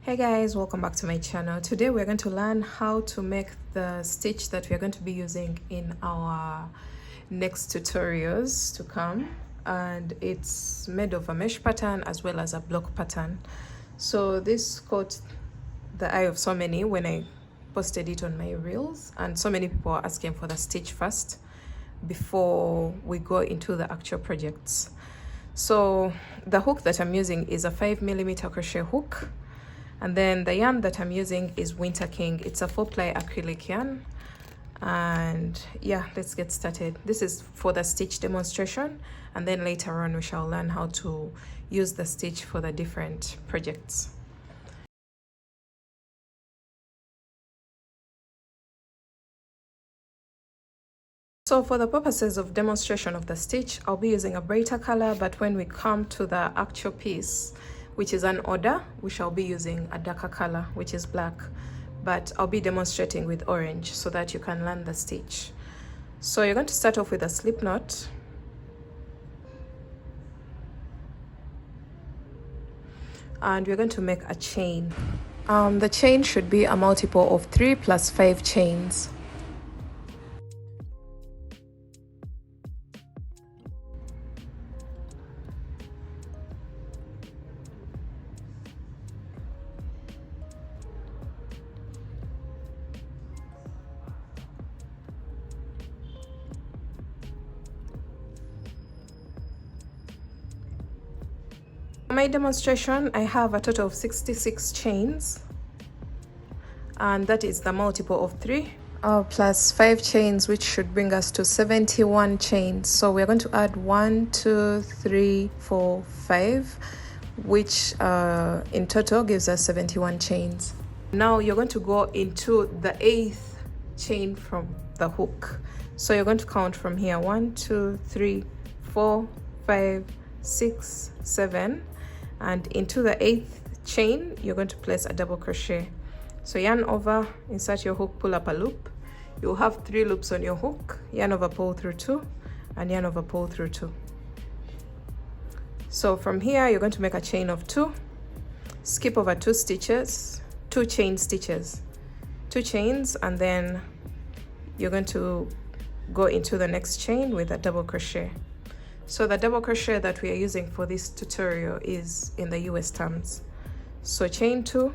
Hey guys, welcome back to my channel. Today we're going to learn how to make the stitch that we're going to be using in our next tutorials to come, and it's made of a mesh pattern as well as a block pattern. So this caught the eye of so many when I posted it on my reels, and so many people are asking for the stitch first before we go into the actual projects. So the hook that I'm using is a 5mm crochet hook. And then the yarn that I'm using is Winter King. It's a 4-ply acrylic yarn. And yeah, let's get started. This is for the stitch demonstration, and then later on we shall learn how to use the stitch for the different projects. So for the purposes of demonstration of the stitch, I'll be using a brighter color, but when we come to the actual piece, which is an order, we shall be using a darker color, which is black, but I'll be demonstrating with orange so that you can learn the stitch. So you're going to start off with a slip knot, and we're going to make a chain. The chain should be a multiple of 3 plus 5 chains. For my demonstration, I have a total of 66 chains, and that is the multiple of 3 plus 5 chains, which should bring us to 71 chains. So we're going to add 1, 2, 3, 4, 5, which in total gives us 71 chains. Now you're going to go into the 8th chain from the hook. So you're going to count from here: 1, 2, 3, 4, 5, 6, 7. And into the 8th chain you're going to place a double crochet. So yarn over, insert your hook, pull up a loop. You'll have 3 loops on your hook: yarn over, pull through 2, and yarn over, pull through 2. So from here you're going to make a chain of 2, skip over 2 stitches, 2 chain stitches, 2 chains, and then you're going to go into the next chain with a double crochet. So the double crochet that we are using for this tutorial is in the US terms. So chain 2,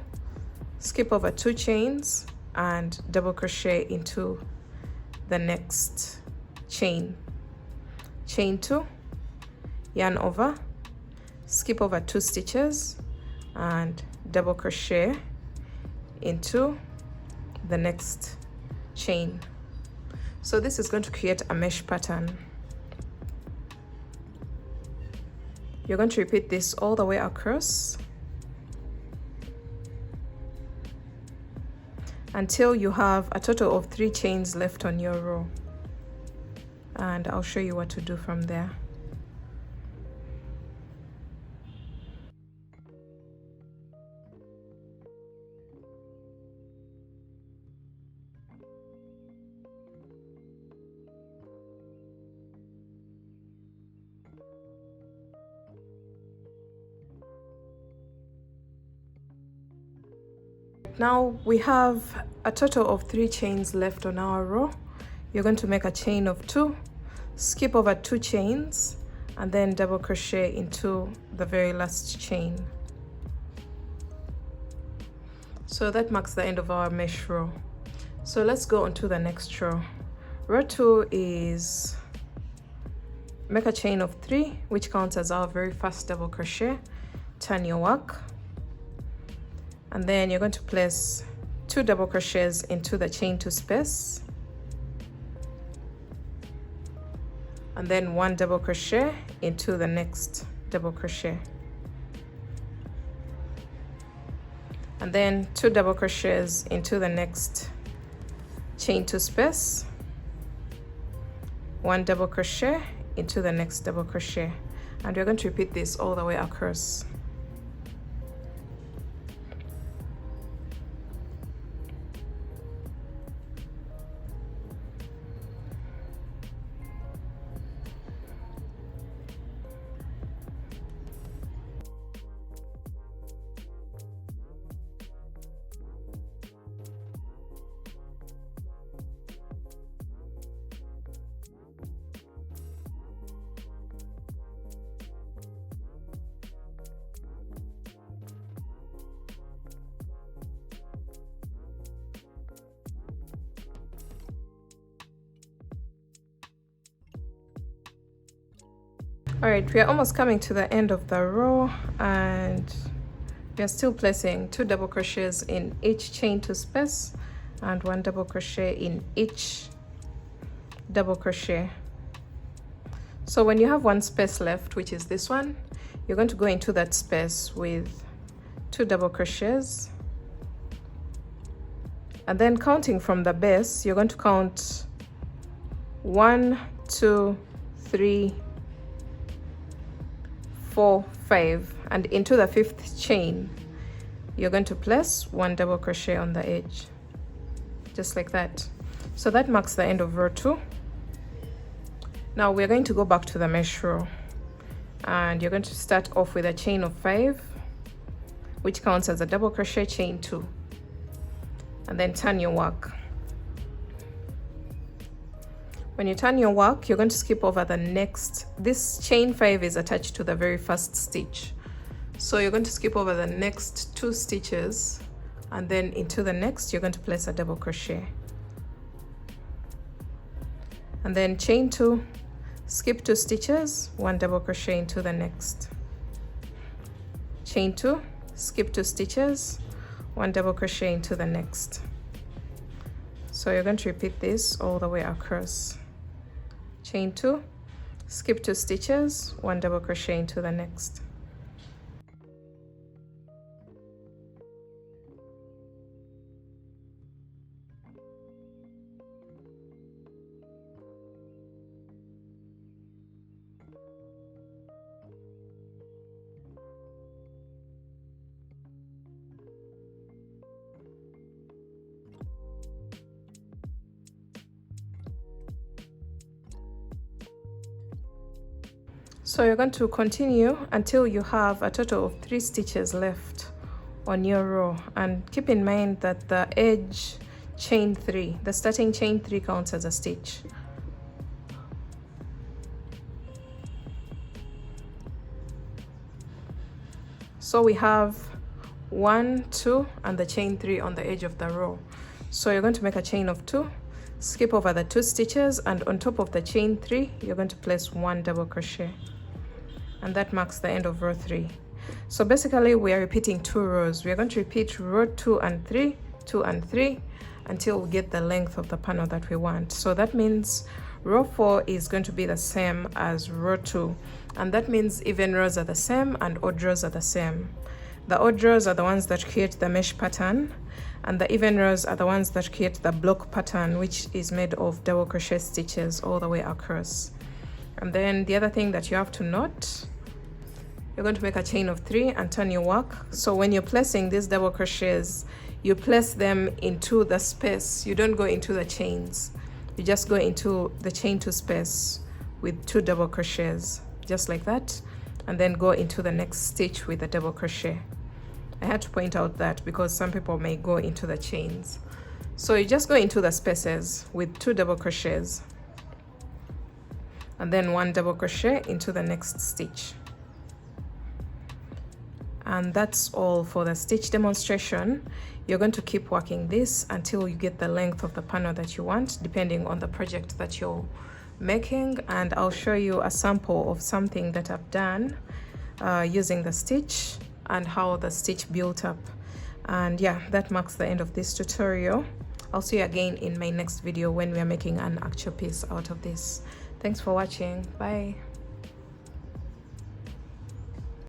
skip over 2 chains, and double crochet into the next chain. Chain 2, yarn over, skip over 2 stitches, and double crochet into the next chain. So this is going to create a mesh pattern. You're going to repeat this all the way across until you have a total of 3 chains left on your row, and I'll show you what to do from there. Now we have a total of 3 chains left on our row. You're going to make a chain of 2, skip over 2 chains, and then double crochet into the very last chain. So that marks the end of our mesh row. So let's go on to the next row. Row 2 is make a chain of 3, which counts as our very first double crochet. Turn your work, and then you're going to place 2 double crochets into the chain 2 space, and then 1 double crochet into the next double crochet, and then 2 double crochets into the next chain 2 space, 1 double crochet into the next double crochet, and we're going to repeat this all the way across. All right, we are almost coming to the end of the row, and we are still placing 2 double crochets in each chain 2 space and 1 double crochet in each double crochet. So when you have 1 space left, which is this one, you're going to go into that space with 2 double crochets, and then counting from the base, you're going to count 1, 2, 3, 4, 5, and into the 5th chain you're going to place 1 double crochet on the edge, just like that. So that marks the end of row 2. Now we're going to go back to the mesh row, and you're going to start off with a chain of 5, which counts as a double crochet, chain 2, and then turn your work. When you turn your work, you're going to skip over the next. This chain 5 is attached to the very first stitch, so you're going to skip over the next 2 stitches, and then into the next you're going to place a double crochet, and then chain 2, skip 2 stitches, 1 double crochet into the next, chain 2, skip 2 stitches, 1 double crochet into the next. So you're going to repeat this all the way across. Chain 2, skip 2 stitches, 1 double crochet into the next. So you're going to continue until you have a total of 3 stitches left on your row, and keep in mind that the edge chain 3, the starting chain 3, counts as a stitch. So we have 1, 2, and the chain 3 on the edge of the row. So you're going to make a chain of 2, skip over the 2 stitches, and on top of the chain 3 you're going to place 1 double crochet, and that marks the end of row 3. So basically we are repeating 2 rows. We are going to repeat row 2 and 3, 2 and 3, until we get the length of the panel that we want. So that means row 4 is going to be the same as row 2, and that means even rows are the same and odd rows are the same. The odd rows are the ones that create the mesh pattern, and the even rows are the ones that create the block pattern, which is made of double crochet stitches all the way across. And then the other thing that you have to note, you're going to make a chain of 3 and turn your work. So when you're placing these double crochets, you place them into the space. You don't go into the chains, you just go into the chain 2 space with 2 double crochets, just like that, and then go into the next stitch with a double crochet. I had to point out that because some people may go into the chains. So you just go into the spaces with 2 double crochets, and then 1 double crochet into the next stitch. And that's all for the stitch demonstration. You're going to keep working this until you get the length of the panel that you want, depending on the project that you're making. And I'll show you a sample of something that I've done using the stitch and how the stitch built up. And yeah, that marks the end of this tutorial. I'll see you again in my next video when we are making an actual piece out of this. Thanks for watching. Bye.